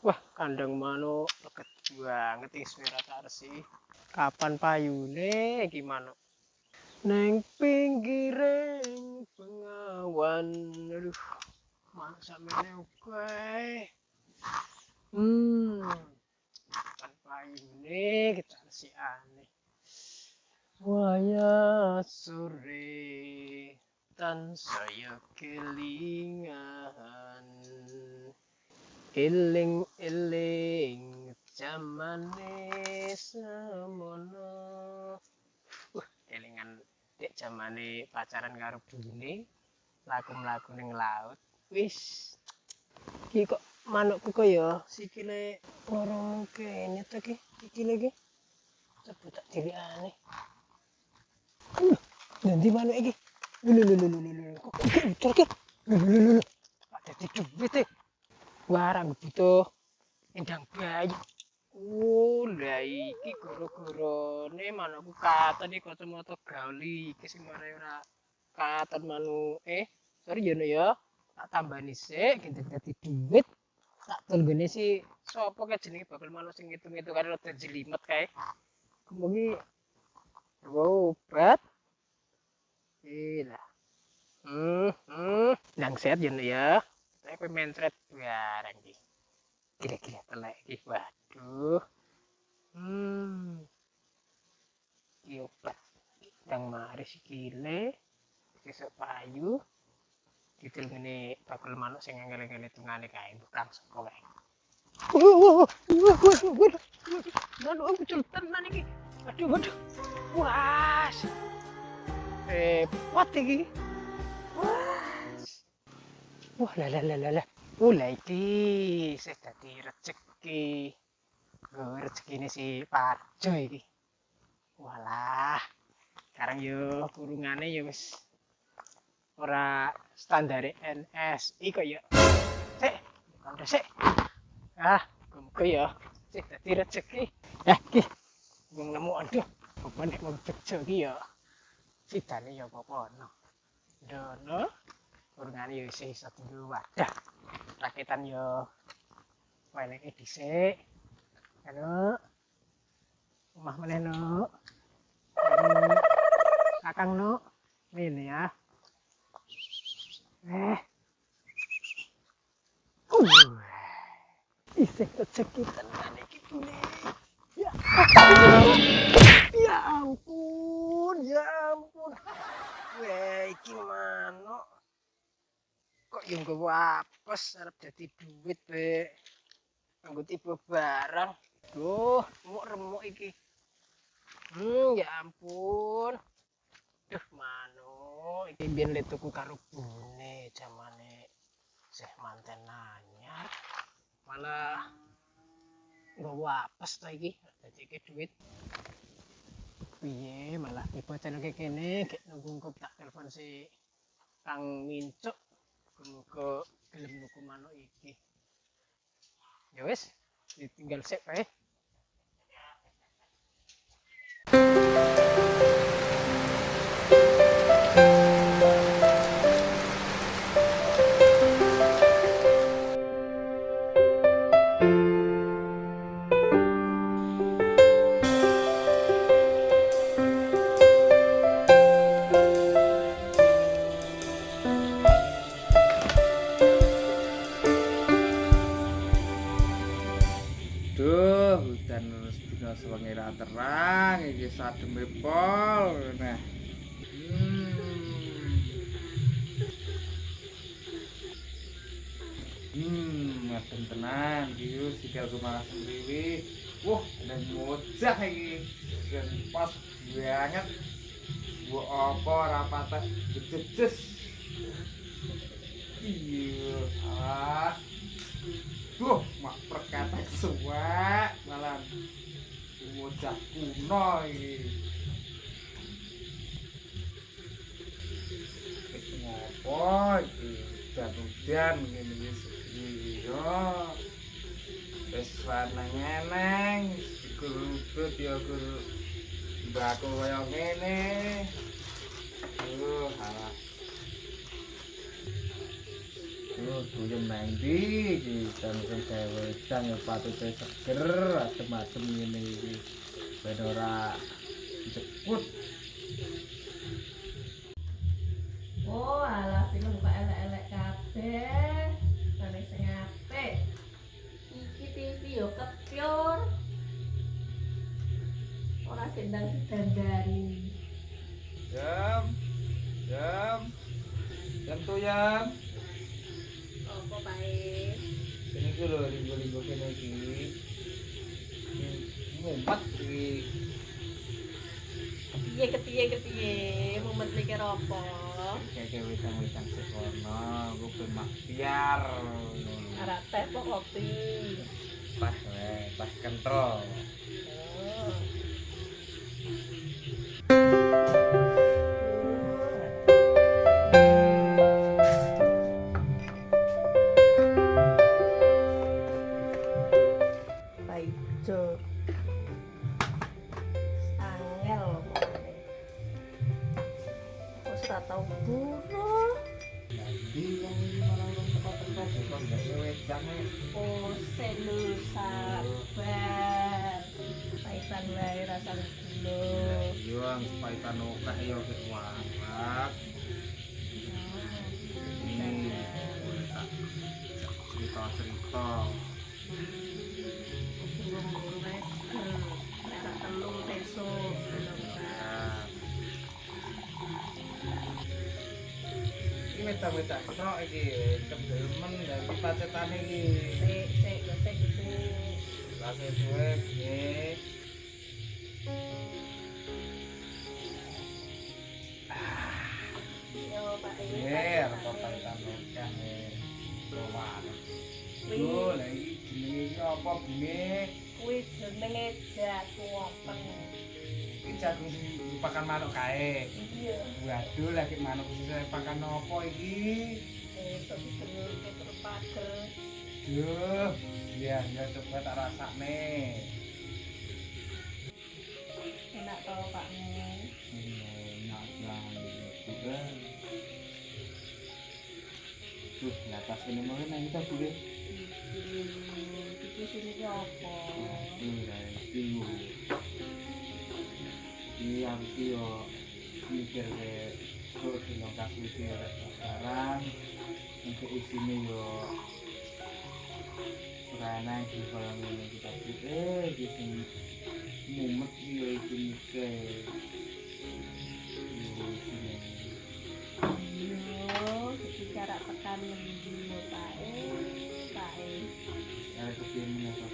Wah, kandang manuk deket banget iki suara tarsi. Kapan payune iki manuk? Neng pinggiring bengawan. Aduh, manuk samene oke. Kapan payune kita si aneh. Waya sore tansaya kelingan. Eling-eling jamane semono. Elingan dek jamane pacaran karo bune, laku-laku ning laut. Wis. Iki kok manukku kaya sikile loro kene to iki. Sikile iki. Coba tak dilikane. Nanti manuk iki. Lho. Kok iki iki. Lho. Ada di duit e. Warang butuh endang bayi. Lah iki gara-garane manukku katon iki kacamata gauli iki sing marai ora katon manuke. Sorry ya. Tak tambani sik gendeng dadi duit. Tak tunggone si sapa kae jenenge bakal manuk sing ngitung-ngitung karo rada jelimet kae. Kemugi obat. Lah. Nang sehat ya. Saya mencret barang iki. Kira-kira telek iki. Waduh. Iki obat. Nang mari sikile. Sesuk payu. Didel ngene bakul manuk sing angel-angel tungane kae tukang saka kae. Manuk muncul tenan iki. Waduh. Wah. Repot iki. Wah, lah. Lah iki sing dadi rezeki. Rezekine si Parjo iki. Walah. Sekarang yo kurungane yo wis ora standar NSI kok ya. Sik, kandha sik. Muga ya sing dadi rezeki. Iki wong nemu aduh, apa nek wong bejo iki ya sidane ya apa ono. Dono kurungane yo isih satu wadah. Raketan yo weleke dhisik. Halo. Omah meneh, Nuk. Kakang, Nuk. Ini ya. Isih rezeki tenan iki tune. Ya ampun. Iki manuk. Kok yo nggawa apes arep dadi duit, Bek. Nganggo tiba barang. Duh, remuk iki. Ya ampun. Duh, manuk iki biyen le tuku karo bune jamane isih manten anyar. Malah nggawa apes ta iki, dadi iki duit. Piye malah tiba channel kene gek nunggu tak telepon si Kang Mincuk. Muga gelem nuku manuk iki. Ya wis, ditinggal sik bae. Hujan sedina sewengi ra terang iki sademe pol. Nah. adem tenan iki sikilku malah semriwi. Wah, ada mojah iki. Dan pas banget. Mbok apa ora patek jejes. Iya, duh, mak perkataan suwek malah bocah kuno iki. Ngopo iki? Udan ngene iki. Iya. Wis waneng-eneng, digerudut ya guru. Mbakku kaya ngene. Alah. Duyem nanti iki sampeyan gawe wedang ya patute seger adem-adem ngene iki. Ben ora jeput. Oh, alah film kok elek-elek kabeh. Kare sing apik. Iki TV yo kepyor. Ora sendang didandani. Jam. Jam. Jam tuh jam. Apa bae? Ini ku lho linggo-linggo kene iki. Mumet iki. Kepiye mumet mikir apa? Kayak wedang-wedang sekono, ku ben maksiar. Arek teh kok kopi. Pas wae, pas kental. Oh. Paijo. Angel. Wis tak tau buruh. Nanti wong iki malah urung teko-teko kok gak wedang. Oh, selu sabar. Paitan wae rasane gula. Yo ang paitan okeh yo kek warak. Ini boleh tak cerita-cerita. Burung-burung wae seger. Nek tak telung besok. Iki wedang-wedang kok iki kedelmen dari pacetane iki. Sik. Lase suwe piye? Yo, Pak E. Apa paitan okeh. Rowan. Yo, lah iki jenenge iki apa bune? Kuwi jenenge jakuwopeng. Iki jagung sing dipakan manuk kae. Iya. Waduh, lagi manuk sing pakan apa iki? Besok dikelur terus pager. Duh, ya coba tak rasakne. Enak tau Pakmu. Enak banget. Duh, lapas ini mau nang kita boleh. Iki sini ki apa? Iki. Iya, aku yo mikir kok di lokasi iki barang untuk isine yo karena iki kalau ngene kita iki sing mumet yo iki mikir. Yo, iki cara tekan ngendi Pak E. Ya kepiye menyapa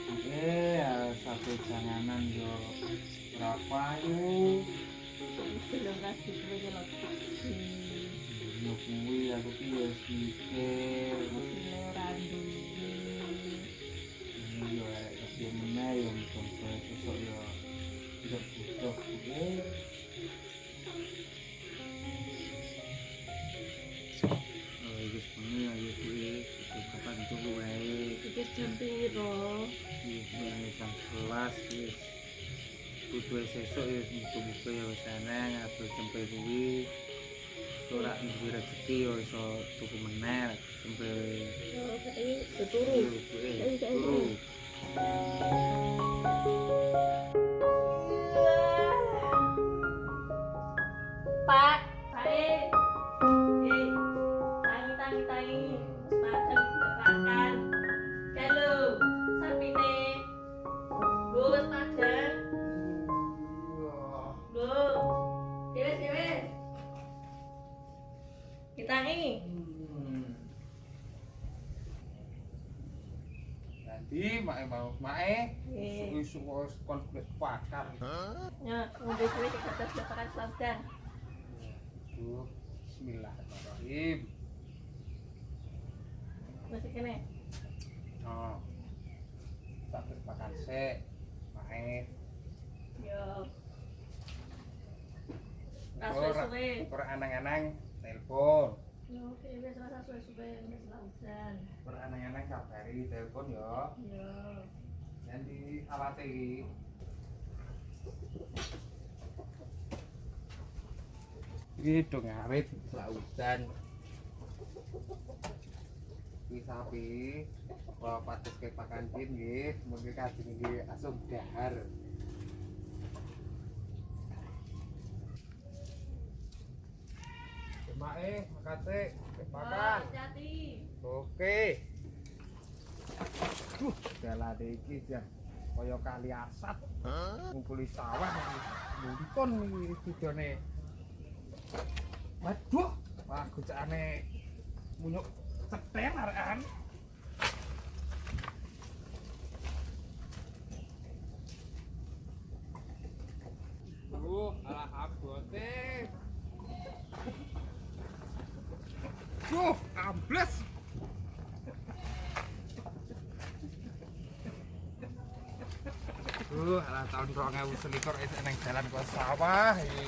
satu janganan yo berapa yo Belum kasih duwe lho. yo kuwi aku ki yo mikir Mesine ora duwe. ini yo kepiye meneh yo sampai sesuk yo tidak butuh kuwi. Oh iki sebenarnya ayo kuwi kapan tuku wae. Iki jam piro? Iki jam 11 wis. Kudu sesuk ya muga-muga ya wis eneng atur jempe kuwi. Ora duwe rezeki ya iso tuku meneh jempe. Yo, Pak E, turu. Turu. Pak E. Tangi. Makan makan. Halo, sapine. Gus makan. Lho. Wes. Ditangi. Di mae mau mae Nggih. isu konflik pakar. Ya, ngombe suwe cek kertas daftaran saudan. Duh, bismillahirrahmanirrahim. Masih kene. Oh. Tak makan sik. Mae. Yo. Rasa suwe. Ora anang-anang telepon. Yo, wis rasa suwe-suwe wis laudan. Ora anang-anang kabari telepon yo. Yo. Dan di awate iki. Iki dong awet laudan. Iki sapi kalau patus ke pakantin nggih, mungkin kadang nggih asam dahar. Mae, makate, makan. Hati-hati. Oke. Dalane iki jan kaya kali asat. Ngumpuli sawah nuntun iki videone. Waduh, wah gocane munyuk ceter arekan. Alah abote. Ambles. Alah tahun 2021 wis nang jalan ke sawah iki.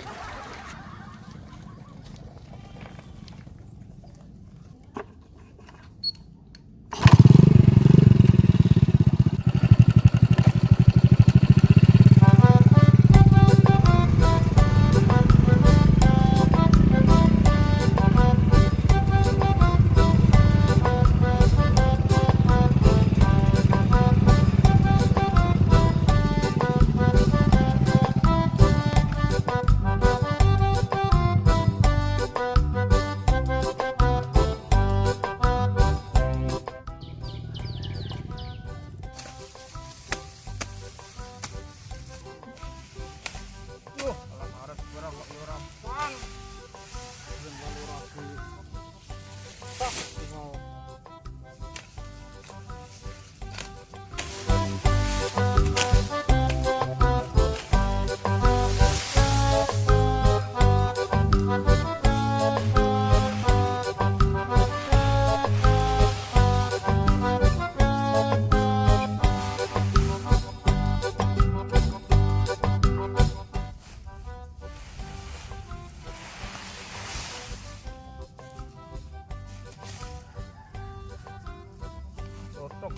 Cocok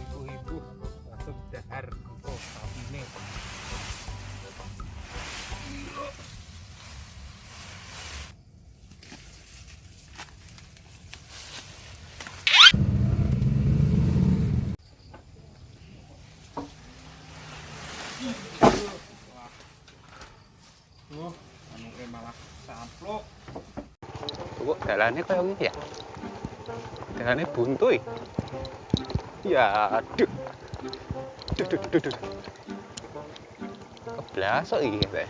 ibu-ibu langsung dahar untuk sapi ini. Anu malah samplok. Kok dalane kaya ngene ya? Dalane buntu iki. Ya, aduh. Duh. Keblasok iki teh.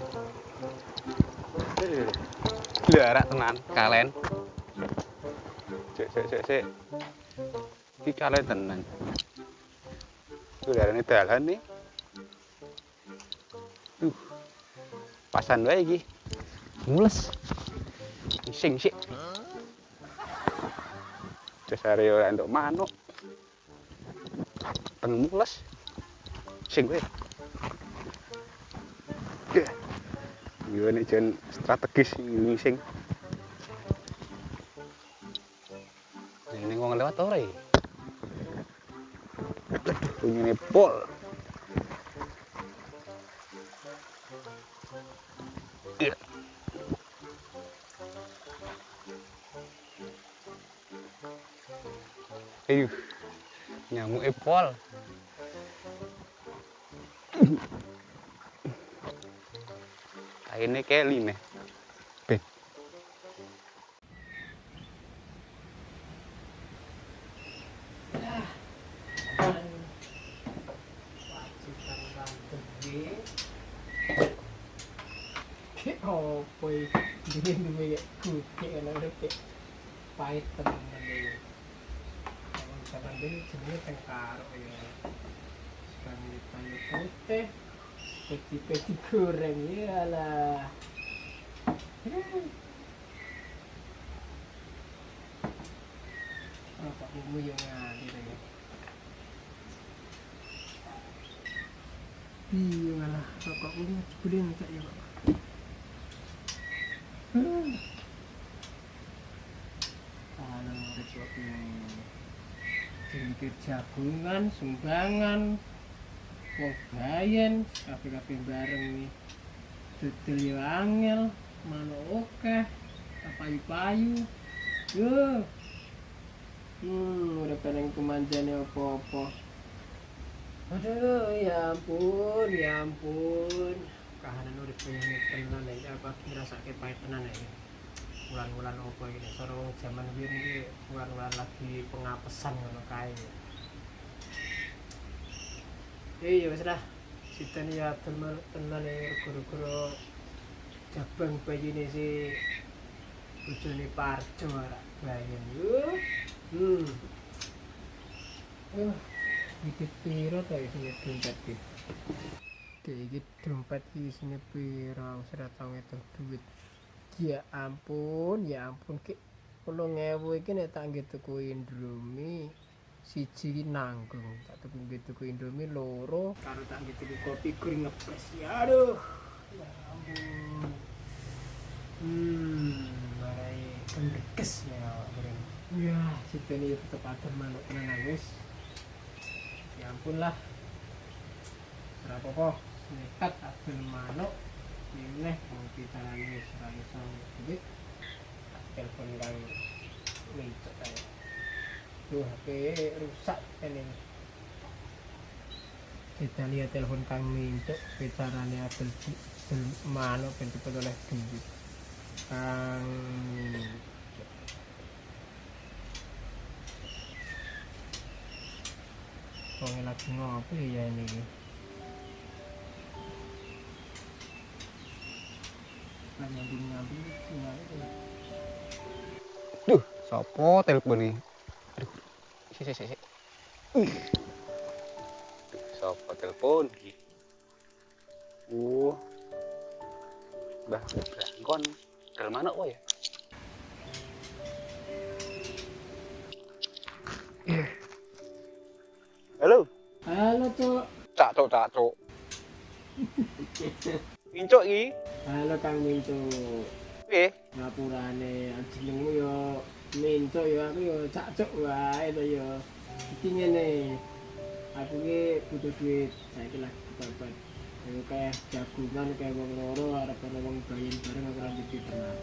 Larak tenan, kalen. Sik. Iki kalen tenan. Ku dalane dalan nih. Pasan wae iki. Mules. Sing sik. Dasare ora entuk manuk. Mules. Sing wae. Yo nek jan strategis ngising. Ini wong lewat ora iki? Punyane pol. Ayo, nyamuk pol. Kainnya Kelly nih. Ben. Oh, boy, ini kayak kucing, ada kayak pahit teman-teman. Kalau misalkan ini jenenge tengkaro ya. Kami payu putih. Peti goreng iyalah. Apa bumbu yang ngali ya. Iya lah, kok ini gede tak ya, Pak. Tanam rezeki. Jengkir jagungan, sumbangan, wong bayen, kabeh-kabeh bareng nih. Dodol yo angel, manuk akeh, payu-payu. Yo. Udah pengen kemanjane apa-apa. Aduh, ya ampun, ya ampun. Kahanan udah pengen tenan ya, apa ngrasake pahit tenan ya. Wulan-wulan opo iki, sareng jaman biyen iki wulan-wulan lagi pengapesan ngono kae. Iya wis lah. Siten ya tenan ya guru-guru jabang bayine si bojone Parjo ora bayen. Iki piro ta isine dompet iki? Iki dompet isine piro? Wis ora tau ngitung duit. Ya ampun ki 8.000 iki nek tak nggih tuku Indomie siji nanggung. Tak tuku Indomie loro karo tak nggih tuku kopi kering ngepes. Ya aduh. Ya ampun. Marai kendekes ya kering. Ya, sitene tetep adem manuk tenan wis. Ya ampun lah. Ora apa-apa, nekat adem manuk. Ini mau kita lagi serang duit. Telepon kang mencet aja. Tuh HP rusak ini. Kita lihat telepon kang mencet. Bicaranya adel manuk pengen oleh duit. Kang Wong lagi ngopi ya ini. Duh, sopo telepon nih? Aduh, si. Sopo telepon iki? Mbah Brangkon. Dari mana kok ya? Halo. Halo, Cuk. Tak, Cuk. Incuk iki. Halo Kang Minco. Piye? Ngapurane jenengmu yo Minco yo aku yo cacuk wae to yo. Iki ngene. Aku ki butuh duit. Saiki lagi kepepet. Yo kayak jagungan kayak wong loro arep ana wong bayin bareng aku ora duit tenan.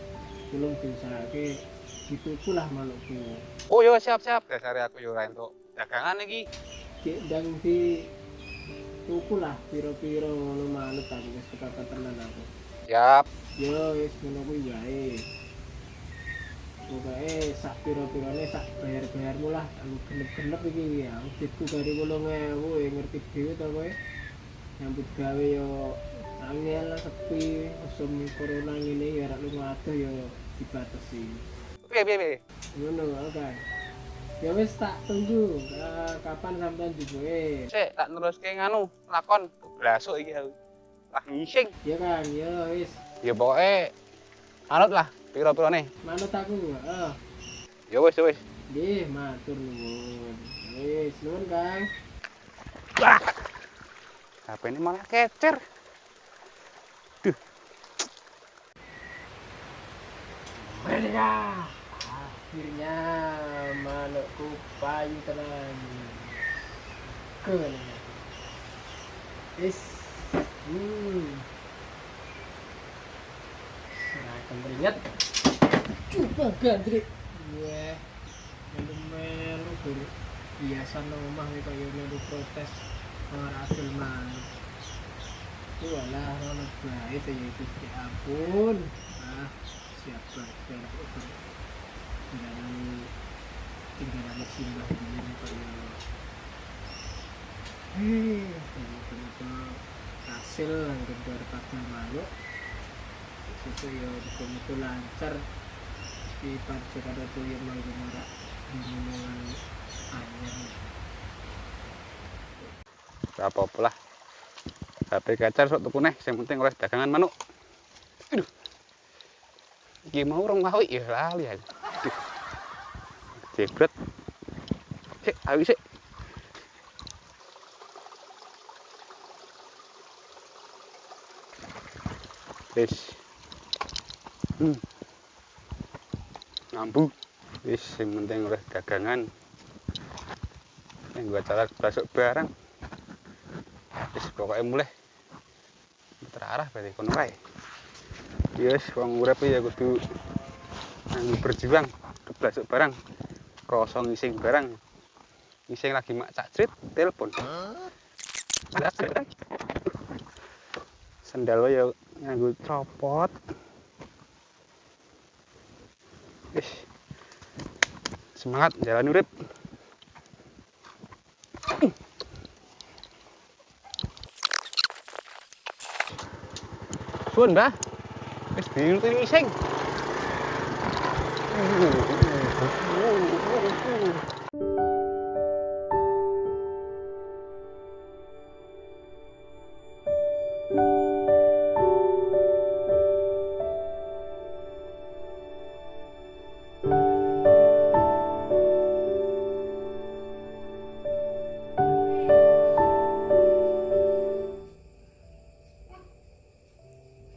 Tulung diusahake dituku lah manukku. Oh yo siap. Dasare aku yo ora entuk dagangan iki. Ki ndang di tuku lah piro-piro ngono manut aku wis kepepet tenan aku. Siap. Yo wis ngono kuwi wae. Pokoke sak piro-pirone sak bayar-bayarmu lah, aku genep-genep iki ya. Duitku gari 8.000 ngerti dhewe to kowe. Nyambut gawe yo angel sepi, usum corona ngene ya ora lunga adoh yo dibatasi. Piye? Ngono oke. Ya wis tak tunggu. Kapan sampean dibuke? Sik, tak neruske nganu, lakon blasuk iki aku. Lah ngising. Ya kan, ya wis. Ya pokoke anut lah piro-pirone. Manut aku, heeh. Ya wis. Nggih, matur nuwun. Wis, nuwun Kang. Wah. HP ini malah kecer. Duh. Merdeka. Akhirnya manukku payu tenan. Keren. Wis. Seragam beringat. Coba gandrik. Iya. Melu guru. Biasa nomah nih kaya melu protes ora adil manuk. Walah ono bae to ya itu ya ampun. Siap banget. Tinggalan simbah dulu kaya. Betul-betul hasil anggar pada manuk. Sesuai ya betul lancar di Parjo kada tuh yang manggung ora dimunungan Gak apa-apa lah. HP kacar sok tuku neh, yang penting oleh dagangan manuk. Aduh. Iki mau rong mawi ya lali aku. Aduh. Jebret. Sik, awi sik. Wis. Ngambu. Wis yang penting oleh dagangan. Yang gua cara besok barang. Wis pokoknya mulai terarah berarti kono wae. Yes, wong urip ya kudu berjuang besok barang. Kosong ngising barang. Ngising lagi mak cakrit telepon. Sendal wae ya nganggo copot. Wis. Semangat jalan urip. Suwun, Mbah. Wis dinuti ngising.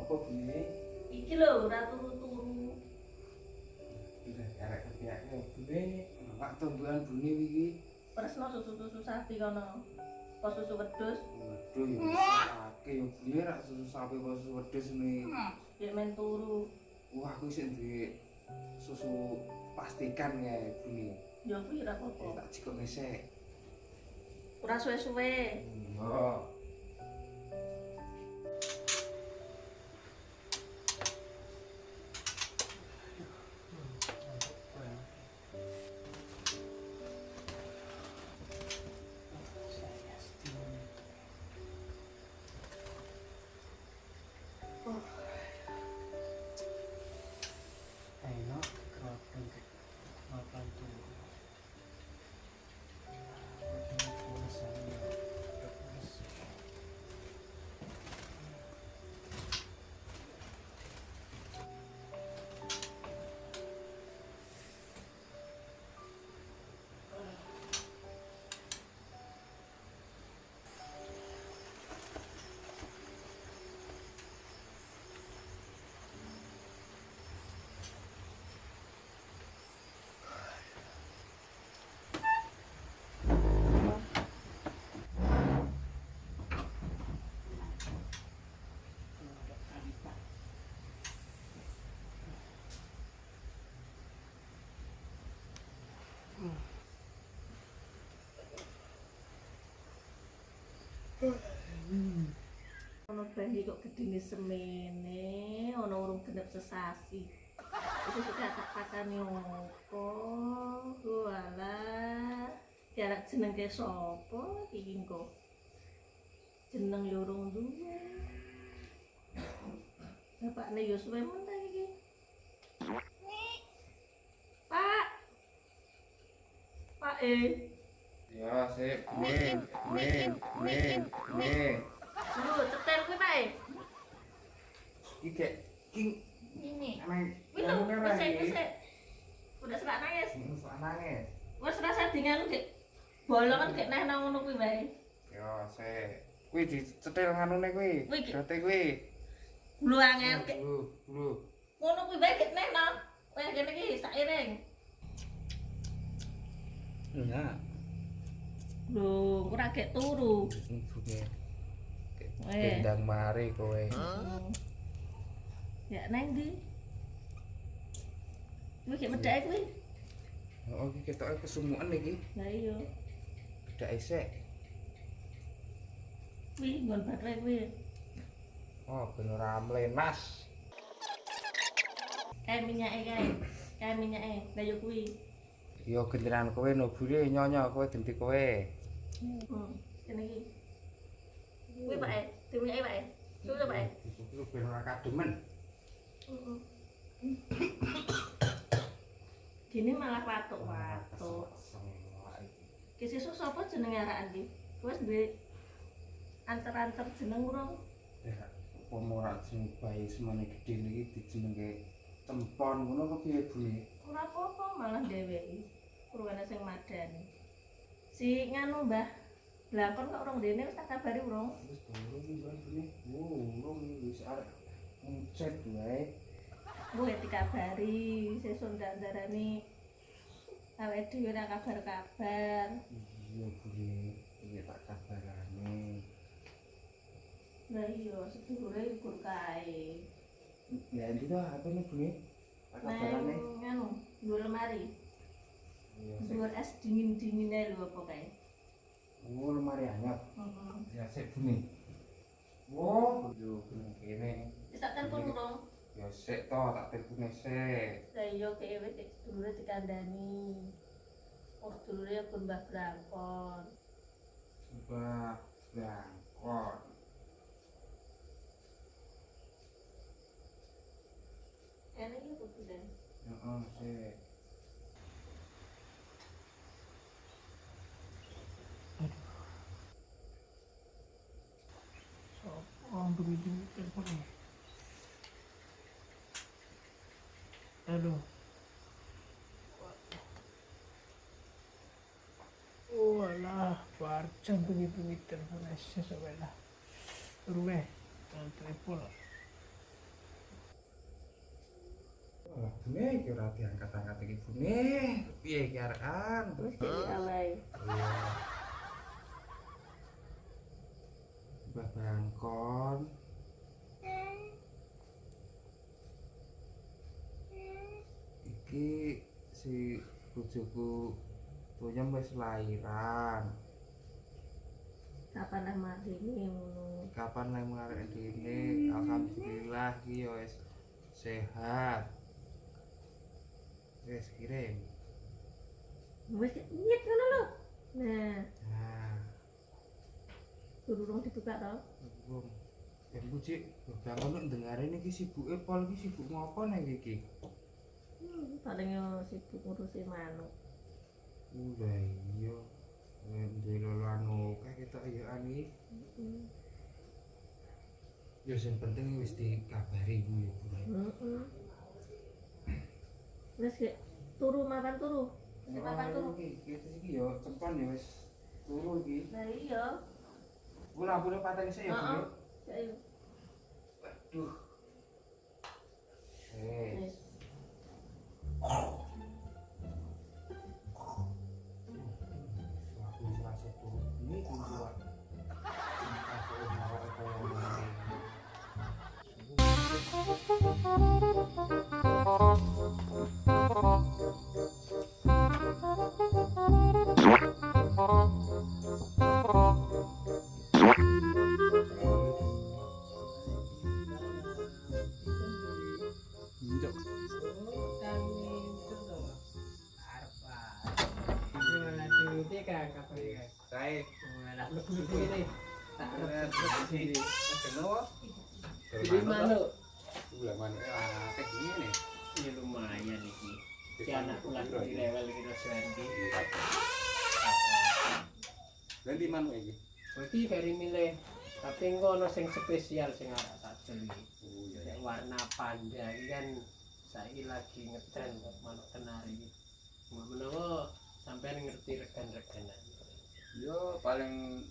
Apa bunyi? Iki lho ora turu-turu. Udah arek kepiaknya bunyi. Pak tumbuhan bunyi iki. Presno susu-susu sapi kono. Apa susu wedhus? Waduh ya akeh ya bunyi rak susu sapi kok susu wedhus nih. Ya men turu. Wah aku sih duwe susu pastikan ya bunyi. Ya kuwi ora apa-apa. Tak cikok nesek. Ora suwe-suwe. Oh. Enak, keraton makan tuh. Ono bayi kok gedene semene, ono urung genep sesasi. Iku sudah tak pakani opo? Walah, jarak jenenge sapa iki engko? Jeneng yo urung duwe. Bapakne yo suwe men iki. Pak. Pak Ya sik men. Lho, cetel kuwi Pak Iki kek king Ini. emang Wih lho, wis. Udah serak nangis. Sak nangis. Wis rasa dengan gek bolongan gek neh nang ngono kuwi wae. Ya sik. Kuwi dicetil nganune kuwi. Kuwi iki. Dote kuwi. Lu angel gek Lu. ngono kuwi wae gek neh nang. Wah kene iki sak iring. Enggak. Lho, ora gek turu. Bunyi. Eh. Tendang mari kowe. Ya nang ndi? Kuwi gek medake kuwi. Oh iki ketoke kesumukan iki. Lah iya. Dak isek. Kuwi nggon baterai kuwi. Oh ben ora mlenas. Kae minyake. Lah yo kuwi. Yo gentenan kowe no bule nyonya kowe genti kowe. Kene iki. Kuwi Pak diminyake Pak Susu Pak Iku ben ora kademen. Gini malah watuk. Ki sesuk sapa jeneng arakan ki? Wis duwe ancer-ancer jeneng urung? Ya, pemorak sing bayi semane gede niki dijenenge Cempon ngono kepiye Bune? Ora apa-apa malah dheweki. Purwane sing madani. Si nganu Mbah Blangkon kok urung dene wis tak kabari urung? Wis durung iki Mbak Bune. Urung wis arek ngechat wae. Gue dikabari sesuk ndak ndarani awake dhewe ora kabar-kabar. Iya Bune, iki tak kabarane. Lah iya sedulure iku kae. Ya ndi to HP-ne Bune? Tak kabarane. Nang nganu, dhuwur lemari. Iya, Dhuwur es dingin-dingine lho apa kae. oh lemari anyar. Heeh. Ya sik Bune. Wo, yo Bune kene. Wis tak telepon urung? Ya sik to, tak telepone sik. Lah iya kaya wis sedulure dikandani. Oh sedulure pun Mbah Blangkon. Mbah Blangkon. Enak iki kok bulan. Heeh, sik. Oh, begitu teleponnya. Halo. Oh alah, parcang bengi-bengi telepon aja sampai lah. Rumah, telepon. Lah Bune iki ora diangkat-angkat iki Bune. Piye iki arekan? Wis jadi awai. Iya. Mbah Blangkon. Iki si bojoku Toyam wis lairan. Kapan lah mardini ngono. Kapan lek arek dene? Alhamdulillah iki ya wis sehat. Wis kirim. Wis nyet ngono lho. Nah, Nah, durung dibuka to. belum. Ya Bu Cik, bangun ndengare niki sibuke pol iki sibuk ngopo nang iki? Paling yo sibuk ngurusi manuk. Udah iya. Ndelok oke ketok ya ani. Ya sing penting wis dikabari ku ya Bu. Heeh. Wis ge turu makan turu. Wis makan turu. Iki ya Cempon ya wis turu iki. Lah iya. Bu lampune pateni sik ya Bu. Ayo. Waduh. Wis. Aku wis rasa turu. Ini kuwi. Aku mau apa Jadi manuk. Ulah manuk teh ngene. Ya lumayan iki. Si anakku lagi direwel iki Rosandi. Ganti manuk iki. Iki dari milih. Tapi engko ono sing spesial sing arek tak jeli. Oh iya. Kayak warna panda iki kan saiki lagi ngetren kok manuk kenari. Menawa sampean ngerti regan-reganan. Yo paling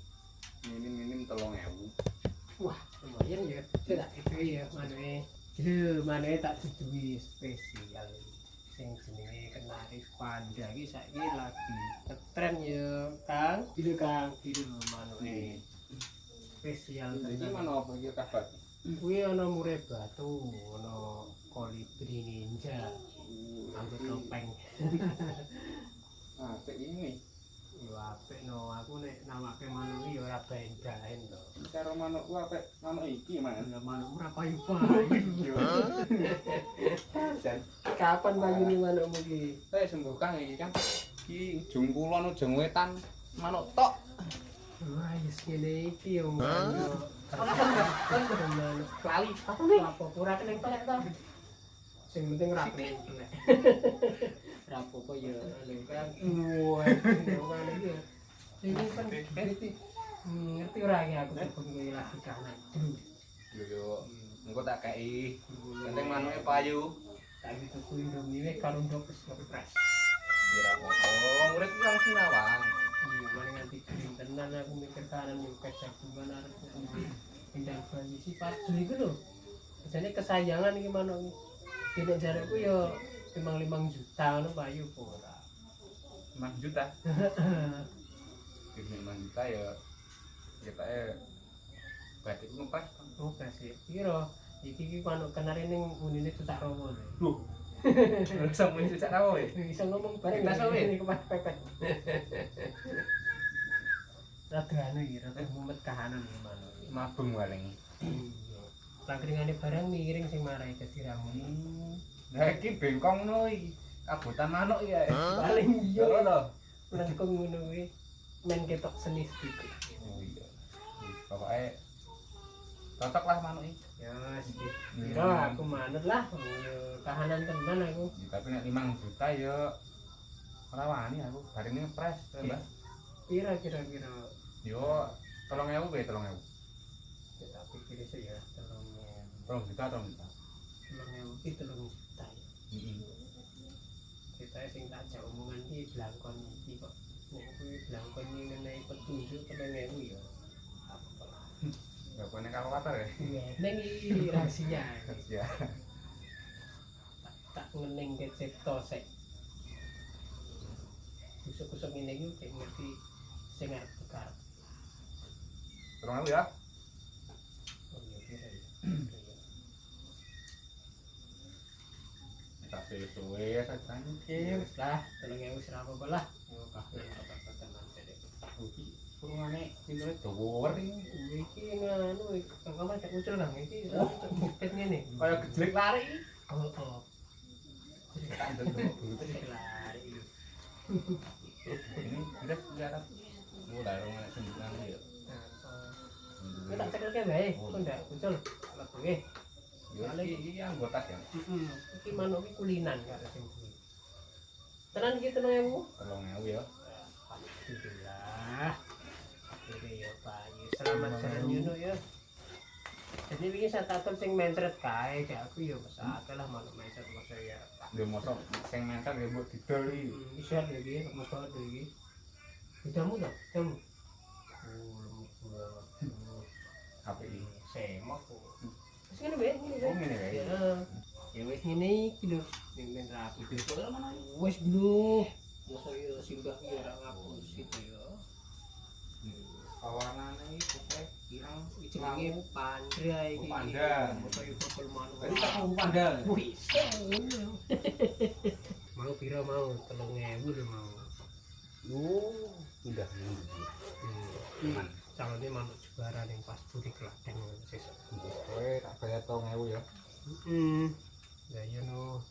minim-minim 3.000. Wah, lumayan ya. Tidak gitu ya manuke. Lho, manuke tak duduhi spesial. Sing jenenge kenari panda iki saiki lagi ngetren ya, Kang. Gitu Kang, gitu manuke. Spesial Iki tenan. mana apa iki kabar? Kuwi ana murai batu, ana kolibri ninja, anggo topeng. Ah, cek ini. Yo apik no, aku nek namake manuk iki ora baen-baen to. Karo manukku apik manuk iki, Man. Lah manukmu ora payu-payu. Jan, Kapan payune manukmu iki? saya sembuh Kang iki kan. Iki ujung kulon ujung wetan manuk tok. Wah, wis ngene iki yo manuk. Manuk lali. Apa ora keneng pelek to? Sing penting ora keneng pelek. Rapopo ya anu kan. Wah, ngene iki. Ini kan ngerti ora iki aku telepon kowe lagi kanan. Yo engko tak kei. Penting manuke payu. Tak gitu ku Indomie wis karo ndok wis ngepres. Ora apa-apa. Murid ku langsung nawang. Iya, mari nganti kering tenan aku mikir kanan mikir jagungan arep pindah bayi si Parjo iku lho. Jane kesayangan iki manuk iki. Tidak jareku yo 5 juta ngono payu apa ora. 5 juta. Ini 5 juta ya kae batik ngepres. Oh, kasih. Piro? Iki manuk kenari ning unine Cecak Rowo lho. Duh. Sama ini cecak rawo ya? Bisa ngomong bareng Kita sama ya? ini kepas pepet. Rada anu iki, rada mumet kahanan iki manuk. Mabung paling. Iya. Langkringane barang miring sing marai dadi ramun. Nah iki bengkong no iki. Kabutan manuk ya. Paling iya Yo lho. langkung ngono kuwi. Men ketok seni sedikit. Oh iya. Pokoke cocok lah manuk iki. Ya, sedikit. Piro aku manut lah. Kahanan tenan aku. Ya, tapi nek 5 juta ya ora wani aku. Bareng ngepres, Mbak. Piro kira-kira? Yo 3.000 be 3.000. Kita pikir sih ya, 3 juta 3 juta. 3.000 itu 3 juta ya. Heeh. Kita sing tak ajak omongan iki blangkon iki kok. Nek kuwi blangkon iki ngenai petunjuk 3.000 ya. Apa lah. Enggak punya kalkulator ya. Neng iki rahasia. Ya. Tak ngening ke cipta sik. Kusuk-kusuk ngene iki kayak ngerti sing arep tekar. 3.000 ya. Oh iya kira ya. Tak suwe saja. Oke, wis lah, 3.000 wis ra apa-apa lah. Yo kahyan apa-apa tenan sik. Iki kurungane pintune dawa ring. Iki nganu iki Kang Kamal cek ucul Kang iki bukit ngene. Kaya gejlek lari. Oh oh. Tak ndek bulu. Lari. Ini udah sejarah. Mulai rumah sembilan ya. Kowe tak cekelke wae, kok ndak ucul. Lebu nggih. Ya iki anggota ya. Heeh. Iki manuk iki kulinan karo sing kuwi. Tenan iki 3.000. 3.000 ya. Alhamdulillah. Oke ya Pak. Ya, selamat jalan Yuno ya. Jadi ini saya tatul sing mentret kae, cak aku ya wis akeh lah manuk mentret masa ya. Lho mosok sing mental ya mbok didol iki. Bisa ya iki, masa ada iki. Udamu ta? Udamu. Oh, lembu. Apa iki? Semak kok. Wis ngene wae, ngene wae. Oh ngene wae. Ya. Ya wis ngene iki lho, ning men rapi. Wis lho. Masa ya simbah ki ora ngapus itu ya. Awanane iki pokoke ireng Jenenge Pandra iki. Panda. Masa ya bakal manuk. Tadi tak mau panda. Wis. Mau pira mau 3.000 lho mau. Oh, udah Cuman calonnya manuk juara ning pas budi Klaten sesuk. kowe tak bayar 3.000 ya. Ya ya no.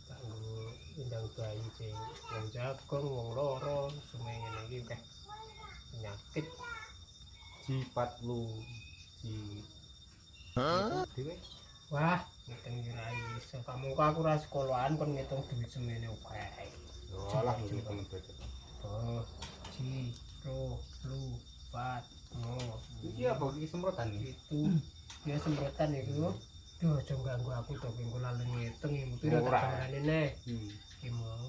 Kanggo undang bayi sing wong jagung, wong loro, semua ngene iki akeh penyakit. Jipat lu. Dewe. Wah, ngitung ora iso. Kamu kok aku ra sekolahan kon ngitung duit semene akeh. Alah lu temen bocah. Oh, si, ro, lu, pat, no. Iki apa iki semprotan iki? Itu dia semprotan itu. Duh, aja ganggu aku to ben kula lali ngitung iki pira tak Ora. gambarane neh. Iki mau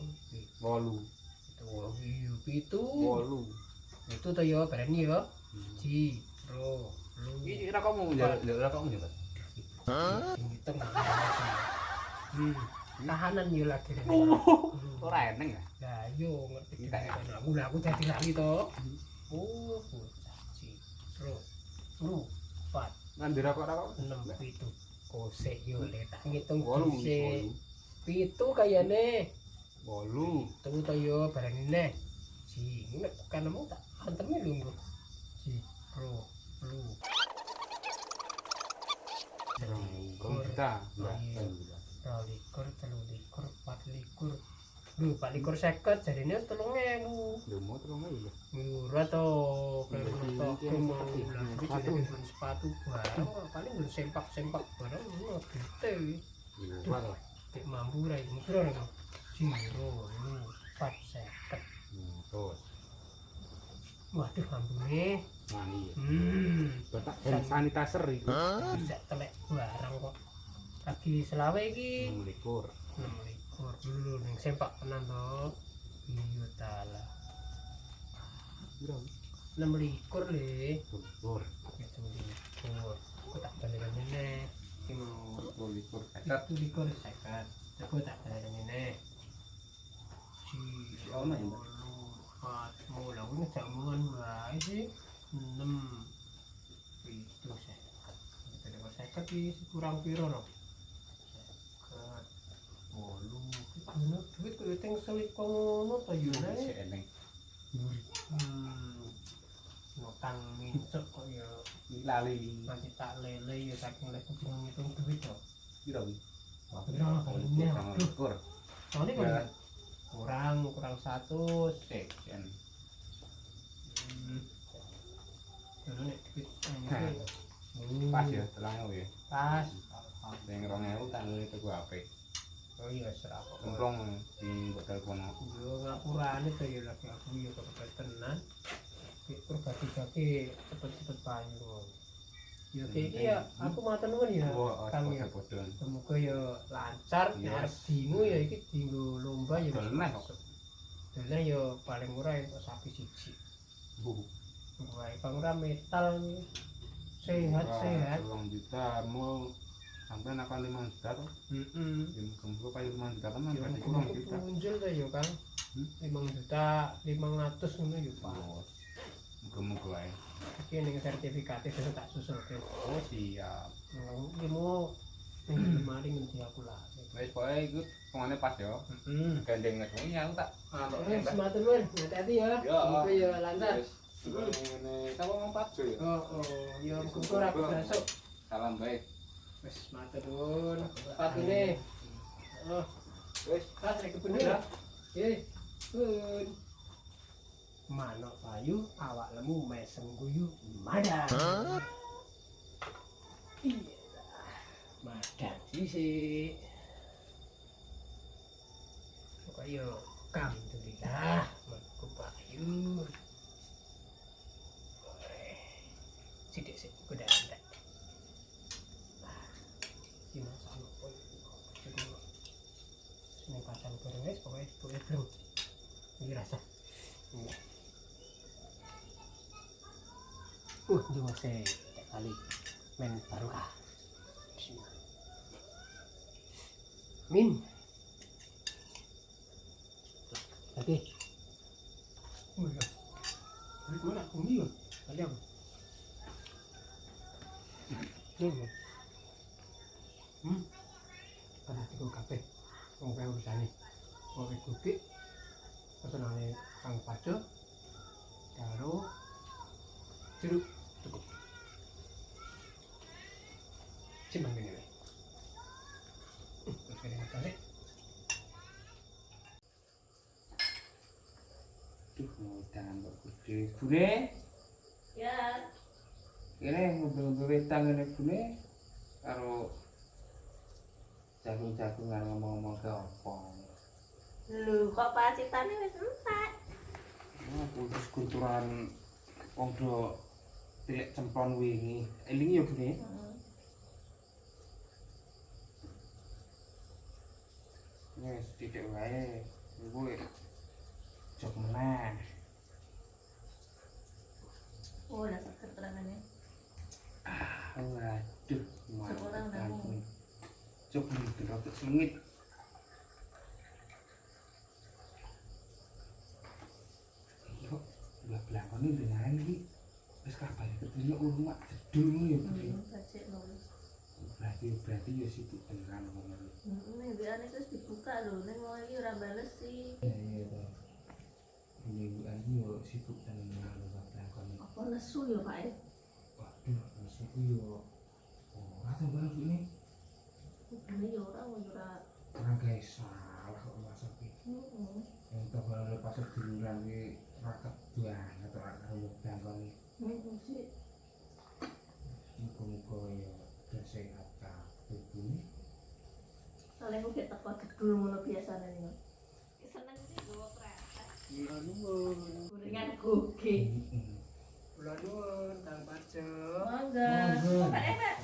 8. itu 8. itu to yo berani yo. Si, ro, lu. Iki ora kok mau ora kok mau. Ngitung. Tahanan yo lagi. Ora eneng ya. Lah yo ngerti Entek ya? aku dadi lali to. Oh, bocah si, ro, lu, pat. Nandir kok ora kok. 6 pitu kosek yo le tak ngitung 8. dhisik pitu kayane 8. tuh to yo barang ini si nek kanemu tak antemi lho bro si pro lu Kita. likur telu likur 4 likur lu 4 likur 50 jarine 3.000 Lho mau 3.000 ya. murah to kaya toko mau sepatu barang paling nggon sempak-sempak barang ngono gede Iya lah. Tek mampu ra iki mukro ra. Jiro lu 450. Terus. Waduh ambune. Wani. Batak San- sanitizer iki. Bisa telek barang kok. Lagi selawe iki 26. 26 dulu ning sempak tenan to. Iya taala. Piro? 26 le. Bubur. Itu likur. Aku tak balik meneh. Iki mau 26 kaset. itu likur sekat. Aku tak balik meneh. Si ono ya, Mbak? Empat mulai ini jamuan wae sih 6 itu sekat. Itu sekat iki kurang piro no? Sekat. Wolu. Ono duit kok teng selip kok ngono to yo Si nek. eneng. Ngutang mincuk kok ya Lali. nanti tak lele ya saking lek kudu ngitung duit to. Piro iki? Wah, piro ini. Aduh, 26. soalnya kok kurang 100. Sik, sen. Dulu nek duit Pas ya, telang ya. Pas. Sing 2000 tak ngene tuku HP. Oh iya serah kok. Emplong sing mbok telepon aku. Yo ngapurane to ya lagi aku ya kepepet tenan. Pikir bagi-bagi cepet-cepet payu. Ya kayak iki ya aku matur nuwun ya Kang ya. Padha-padha. Semoga ya lancar nek Yes. arep dingu ya iki dinggo lomba ya Dolen lah kok. dolen ya paling murah entuk sapi siji. Wae pangura metal sehat. 2 juta mau sampai akan 5 juta tuh. Heeh. Ya muga-muga payu 5 juta tenan Ya berarti mungkin 2 juta. punjul to ya Kang. 5 juta 500 ngono ya Pak. Muga-muga wae. Iki ning sertifikate wis tak susulke. Oh siap. Iki mau ning lemari ngendi aku lah. Wis pokoke iku pengane pas ya. Heeh. Gandeng ngesungi aku tak. Wis matur nuwun, hati-hati ya. Semoga ya lancar. Ngene sapa mau pajo ya. Oh, ya muga ora besok. Salam bae. Wis matur nuwun. Patune. Oh, Wis pas rek bener ya. Nggih. Pun. Manuk payu awak lemu mesem guyu madan. Iya. Madan sih. Pokoknya alhamdulillah manukku payu. Sidik sih kuda anda. Si masa apa itu? Jadi ini pasang beres pokoknya belum. Ini rasa. Jom saya tak kali main barokah. Bismillah. Min. Oke. Oh ya. Mana kunci ya? Ada apa? Ini. Karena tiga kafe. Ngomong urusane. Ngomong kutik. Pesenane Kang Paco. Karo jeruk cukup. Simpan ini. Terus ini kali. Duh, tangan kok gede. Bune, Ya, kene ngobrol-ngobrol wetang ngene bune karo jagung-jagungan ngomong-ngomong ke apa. lu kok pacitane wis entek. Oh, putus kunturan wong do tilek cemplon wingi. Eling yo bune. Wes titik wae. Iku jok meneh. Oh, udah seger terangane. Waduh, Seorang mantap. namu. Cuk itu rada selengit. Iki kok belah-belakone benaran iki. Wis kabar ketemu urung mak jedul ya, Bu. Bajek lho. Berarti ya sibuk beneran ngono. Ning biane terus dibuka lho, ning mau iki ora bales sih. Iya to. Ini bukan yo sibuk tenan lho belakone. Apa nesu ya, Pak? Waduh, masuk yo. Oh, atau baru ini Ini ya ora orang guys salah kok masak iki. Heeh. Yang tak baru pas duluran iki raket banget atau karo belakone. Heeh sih. Muga-muga ya sehat kabeh bune. Soalnya aku gak teko gedul ngono biasane nih. Seneng sih gowo kretek. Gorengan goge. Kula nuwun Kang Parjo. Monggo. Pak Pak.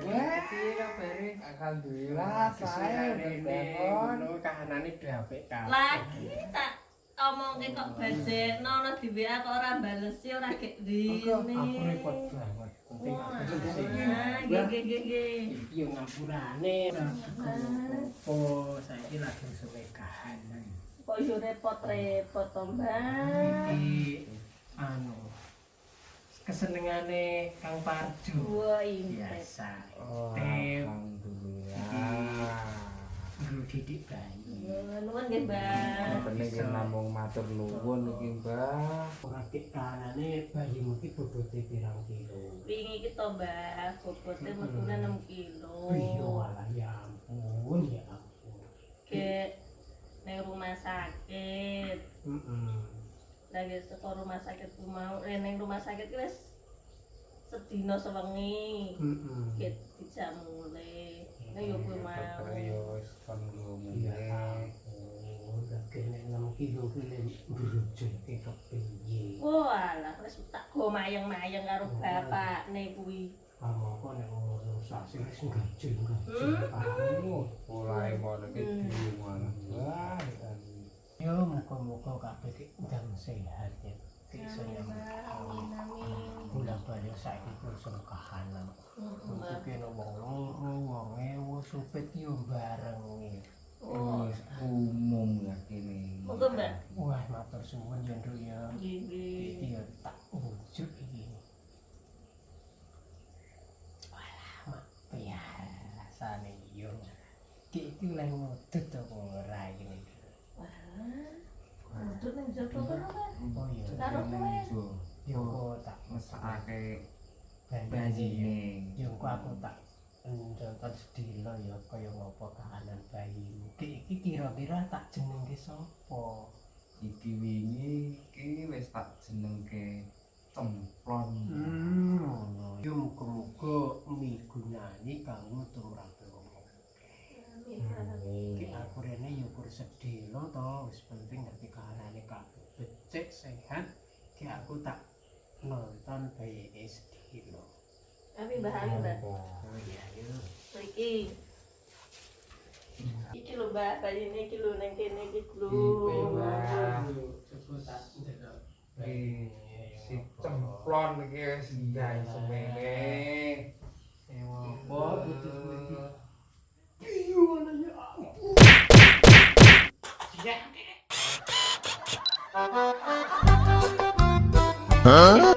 Wah, piye kabare? Alhamdulillah saya Ngono kahanane dhewe apik kabeh. Lagi tak omongke kok bajekno ana di WA kok ora balesi ora gek rene. Aku repot banget. Penting Wah, aku sing nggih. iki yo ngampurane. Oh, saiki lagi suwe kahanan. Kok yo repot-repot to, Mbak. Iki anu kesenengane Kang Parjo. Wah, ini. Biasa. Alhamdulillah. Guru didik bayi. Nuwun nggih, Mbak. Bener iki namung matur nuwun iki, Mbah. Ora kitane bayimu iki bobote pirang kilo. Wingi iki to, Mbak, bobote metune 6 kilo. Iya, walah ya ampun, ya ampun. Ke nang rumah sakit. Lagi saka rumah sakit ku mau nang rumah sakit ki wis sedina sewengi. Ket dijamule. Nek yo kuwi mau. Yo wis kon ngomong. Iya, ampun. Kene 6 kilo kene brujul ke kepiye. Walah, wis tak go mayang-mayang karo bapakne kuwi. Kamu kok nek ngono sasi wis gajul-gajul. Mulai mono iki bingung. Wah, Yo muga-muga kabeh ki ndang sehat ya. Iso nyambut Amin. bola-bali saiki kurang kahanan. Untuk kene wong wong supet yo bareng iki. wis umum ya kene. Monggo, Mbak. Wah, matur suwun ya, Nduk ya. Nggih. Iki yo tak wujud iki. Walah, mak biasane yo. Iki lek ngudut apa ora iki. Wah. Untuk nang jero kono, Mbak. Oh iya. Karo kowe. Yo kok tak Mesake bayine. bajine. Yo kok aku tak nonton sedina ya kaya ngopo kahanan bayimu. Iki kira-kira tak jenengke sapa? Iki wingi iki wis tak jenengke Cemplon. Ngono. Yo muga-muga migunani kanggo tumrap wong. Iki aku rene yo kur sedina to, wis penting ngerti kahanane kabeh becik sehat. Ki aku tak nonton bayine sedina. Amin, Mbak. Amin, Mbak. Oh iya yo. Iki. Iki lho, Mbak, bayine iki lho nang kene iki lho. Coba tak ndelok. Si Cemplon iki wis ndang semene. Apa butuh iki? Iya ana ya ampun. Ya. Huh?